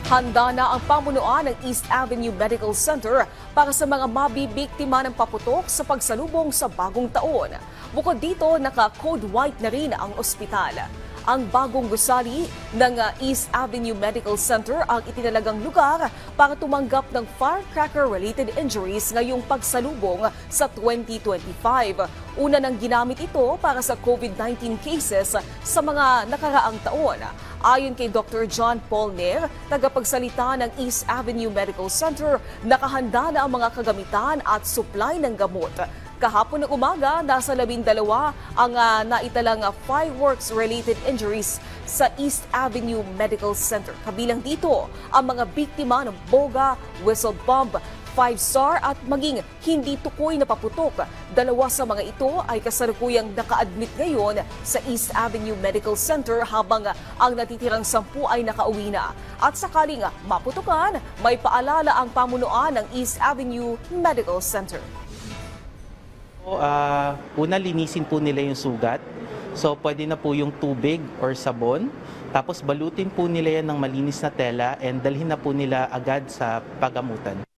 Handa na ang pamunuan ng East Avenue Medical Center para sa mga mabibiktima ng paputok sa pagsalubong sa bagong taon. Bukod dito, naka-code white na rin ang ospital. Ang bagong gusali ng East Avenue Medical Center ang itinalagang lugar para tumanggap ng firecracker-related injuries ngayong pagsalubong sa 2025. Una nang ginamit ito para sa COVID-19 cases sa mga nakaraang taon. Ayon kay Dr. John Paul Nair, tagapagsalita ng East Avenue Medical Center, nakahanda na ang mga kagamitan at supply ng gamot. Kahapon ng umaga, nasa 12 ang naitalang fireworks-related injuries sa East Avenue Medical Center. Kabilang dito ang mga biktima ng boga, whistle bomb, 5-star at maging hindi tukoy na paputok. Dalawa sa mga ito ay kasalukuyang naka-admit ngayon sa East Avenue Medical Center habang ang natitirang 10 ay nakauwi na. At sakaling maputukan, may paalala ang pamunuan ng East Avenue Medical Center. Una, linisin po nila yung sugat. So, pwede na po yung tubig or sabon. Tapos, balutin po nila yan ng malinis na tela and dalhin na po nila agad sa pagamutan.